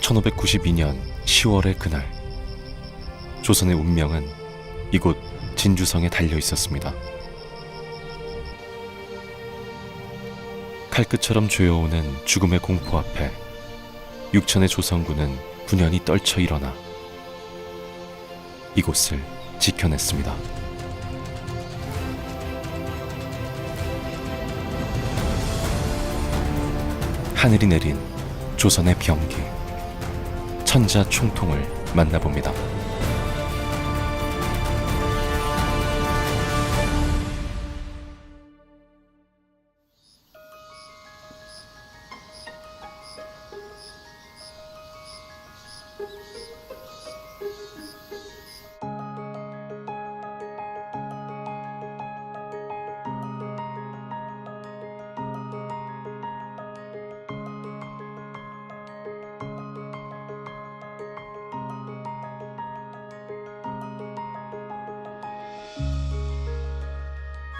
1592년 10월의 그날, 조선의 운명은 이곳 진주성에 달려 있었습니다. 칼끝처럼 조여오는 죽음의 공포 앞에 6천의 조선군은 분연히 떨쳐 일어나 이곳을 지켜냈습니다. 하늘이 내린 조선의 병기, 천자총통을 만나봅니다.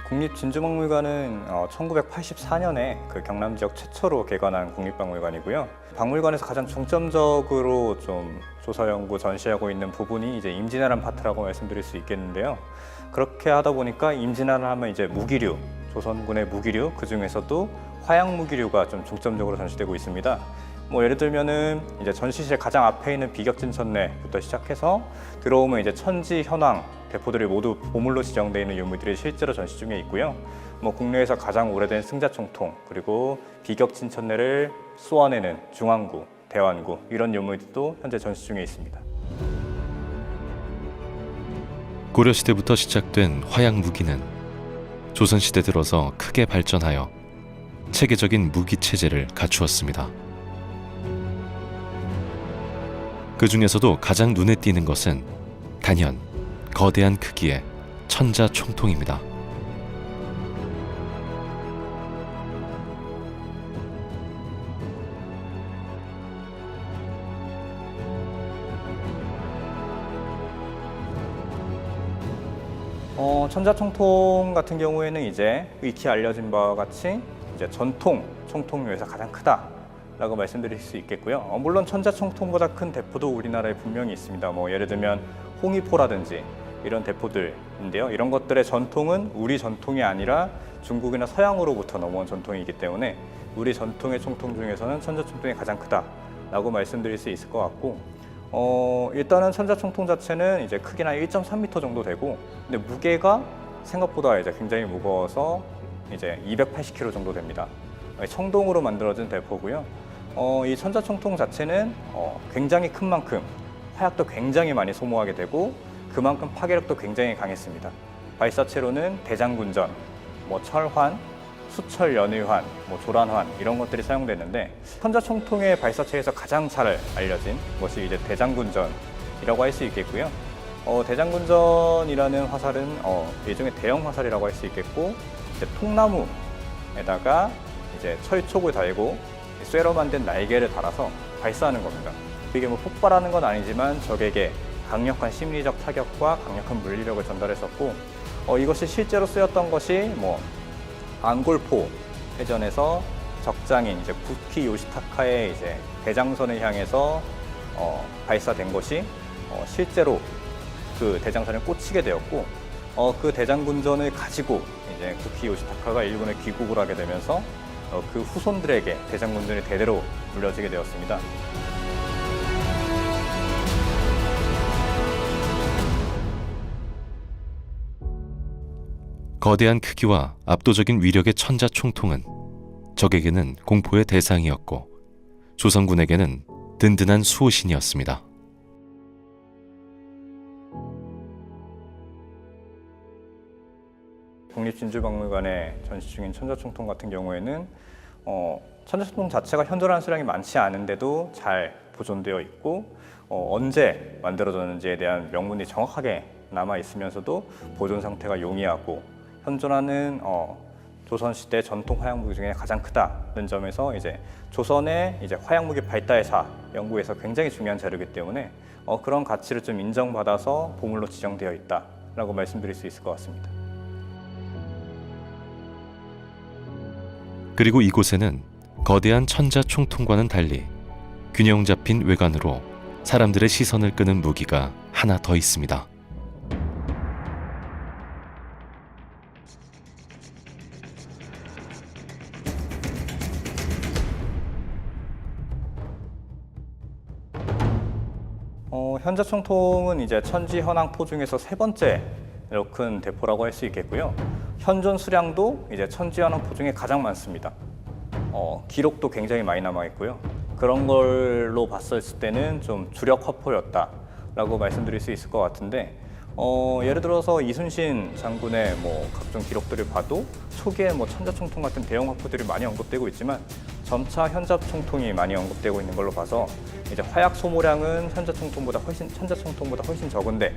국립진주박물관은 1984년에 경남 지역 최초로 개관한 국립박물관이고요. 박물관에서 가장 중점적으로 좀 조사 연구 전시하고 있는 부분이 이제 임진왜란 파트라고 말씀드릴 수 있겠는데요. 그렇게 하다 보니까 임진왜란 하면 이제 무기류, 조선군의 무기류, 그 중에서도 화약 무기류가 좀 중점적으로 전시되고 있습니다. 예를 들면은 이제 전시실 가장 앞에 있는 비격진천내부터 시작해서 들어오면 이제 천지, 현황, 대포들이 모두 보물로 지정되어 있는 유물들이 실제로 전시 중에 있고요. 국내에서 가장 오래된 승자총통, 그리고 비격진천내를 쏘아내는 중앙구, 대환구 이런 유물들도 현재 전시 중에 있습니다. 고려시대부터 시작된 화약 무기는 조선시대 들어서 크게 발전하여 체계적인 무기 체제를 갖추었습니다. 그 중에서도 가장 눈에 띄는 것은 단연 거대한 크기의 천자총통입니다. 천자총통 같은 경우에는 이제 익히 알려진 바와 같이 이제 전통 총통류에서 가장 크다라고 말씀드릴 수 있겠고요. 물론 천자총통보다 큰 대포도 우리나라에 분명히 있습니다. 예를 들면 홍위포라든지 이런 대포들인데요. 이런 것들의 전통은 우리 전통이 아니라 중국이나 서양으로부터 넘어온 전통이기 때문에 우리 전통의 총통 중에서는 천자총통이 가장 크다라고 말씀드릴 수 있을 것 같고, 일단은 천자총통 자체는 이제 크기는 1.3m 정도 되고, 근데 무게가 생각보다 이제 굉장히 무거워서 이제 280kg 정도 됩니다. 청동으로 만들어진 대포고요. 이 천자총통 자체는 굉장히 큰 만큼 화약도 굉장히 많이 소모하게 되고 그만큼 파괴력도 굉장히 강했습니다. 발사체로는 대장군전, 철환, 수철연의환, 조란환 이런 것들이 사용됐는데, 천자총통의 발사체에서 가장 잘 알려진 것이 이제 대장군전이라고 할 수 있겠고요. 대장군전이라는 화살은 일종의 대형 화살이라고 할 수 있겠고, 이제 통나무에다가 이제 철촉을 달고 쇠로 만든 날개를 달아서 발사하는 겁니다. 이게 폭발하는 건 아니지만 적에게 강력한 심리적 타격과 강력한 물리력을 전달했었고, 이것이 실제로 쓰였던 것이 앙골포 해전에서 적장인 이제 구키 요시타카의 이제 대장선을 향해서 발사된 것이 실제로 그 대장선을 꽂히게 되었고, 그 대장군전을 가지고 이제 구키 요시타카가 일본에 귀국을 하게 되면서 그 후손들에게 대장군전이 대대로 물려지게 되었습니다. 거대한 크기와 압도적인 위력의 천자총통은 적에게는 공포의 대상이었고 조선군에게는 든든한 수호신이었습니다. 국립진주박물관에 전시 중인 천자총통 같은 경우에는 천자총통 자체가 현존하는 수량이 많지 않은데도 잘 보존되어 있고, 언제 만들어졌는지에 대한 명문이 정확하게 남아 있으면서도 보존 상태가 용이하고 현존하는 조선시대 전통 화약무기 중에 가장 크다는 점에서 이제 조선의 이제 화약무기 발달사 연구에서 굉장히 중요한 자료이기 때문에 그런 가치를 좀 인정받아서 보물로 지정되어 있다라고 말씀드릴 수 있을 것 같습니다. 그리고 이곳에는 거대한 천자총통과는 달리 균형 잡힌 외관으로 사람들의 시선을 끄는 무기가 하나 더 있습니다. 현자총통은 이제 천지현황포 중에서 세 번째로 큰 대포라고 할 수 있겠고요. 현존 수량도 이제 천지현황포 중에 가장 많습니다. 기록도 굉장히 많이 남아 있고요. 그런 걸로 봤을 때는 좀 주력 화포였다라고 말씀드릴 수 있을 것 같은데, 예를 들어서 이순신 장군의 뭐 각종 기록들을 봐도 초기에 뭐 천자총통 같은 대형 화포들이 많이 언급되고 있지만 점차 현자총통이 많이 언급되고 있는 걸로 봐서 이제 화약 소모량은 천자총통보다 훨씬 적은데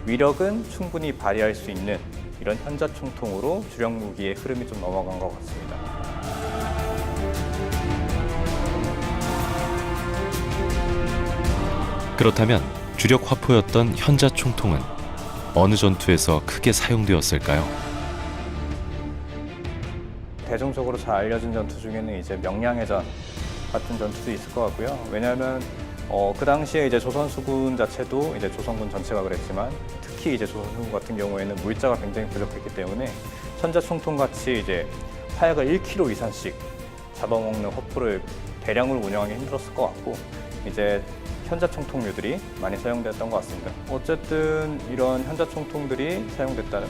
위력은 충분히 발휘할 수 있는 이런 현자총통으로 주력 무기의 흐름이 좀 넘어간 것 같습니다. 그렇다면 주력 화포였던 현자총통은 어느 전투에서 크게 사용되었을까요? 대중적으로 잘 알려진 전투 중에는 이제 명량해전 같은 전투도 있을 것 같고요. 왜냐하면 그 당시에 이제 조선수군 자체도 이제 조선군 전체가 그랬지만 특히 이제 조선수군 같은 경우에는 물자가 굉장히 부족했기 때문에 천자총통 같이 이제 화약을 1kg 이상씩 잡아먹는 화포를 대량으로 운영하기 힘들었을 것 같고 이제 현자총통류들이 많이 사용되었던 것 같습니다. 어쨌든 이런 현자총통들이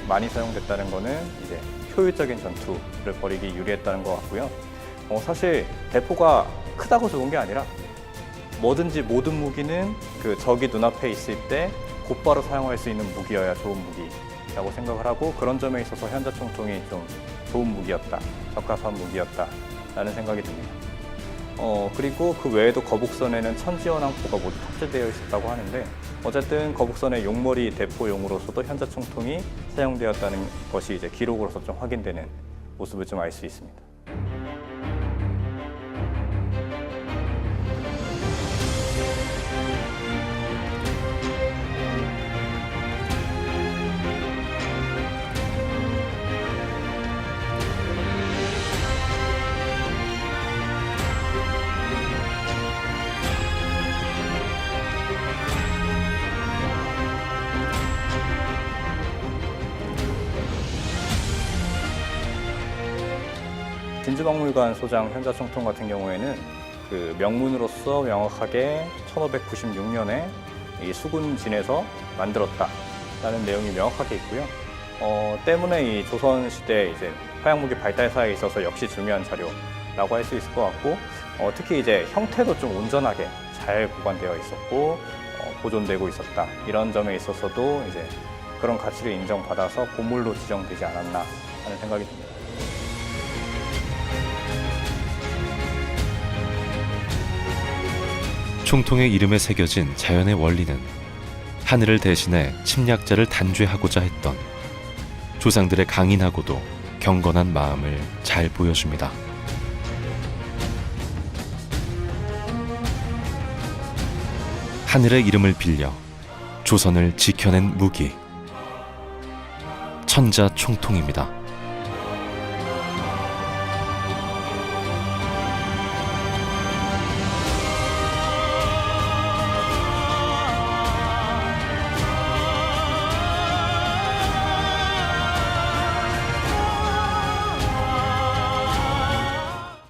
많이 사용됐다는 거는 이제 효율적인 전투를 벌이기 유리했다는 것 같고요. 사실 대포가 크다고 좋은 게 아니라 뭐든지 모든 무기는 그 적이 눈앞에 있을 때 곧바로 사용할 수 있는 무기여야 좋은 무기라고 생각을 하고 그런 점에 있어서 현자총통이 좀 좋은 무기였다, 적합한 무기였다라는 생각이 듭니다. 그리고 그 외에도 거북선에는 천지현황포가 모두 탑재되어 있었다고 하는데 어쨌든 거북선의 용머리 대포용으로서도 현자총통이 사용되었다는 것이 이제 기록으로서 좀 확인되는 모습을 좀 알 수 있습니다. 진주박물관 소장 현자총통 같은 경우에는 그 명문으로서 명확하게 1596년에 이 수군진에서 만들었다라는 내용이 명확하게 있고요. 때문에 이 조선시대 이제 화약무기 발달사에 있어서 역시 중요한 자료라고 할 수 있을 것 같고, 특히 이제 형태도 좀 온전하게 잘 보관되어 있었고 보존되고 있었다. 이런 점에 있어서도 이제 그런 가치를 인정받아서 보물로 지정되지 않았나 하는 생각이 듭니다. 총통의 이름에 새겨진 자연의 원리는 하늘을 대신해 침략자를 단죄하고자 했던 조상들의 강인하고도 경건한 마음을 잘 보여줍니다. 하늘의 이름을 빌려 조선을 지켜낸 무기 천자총통입니다.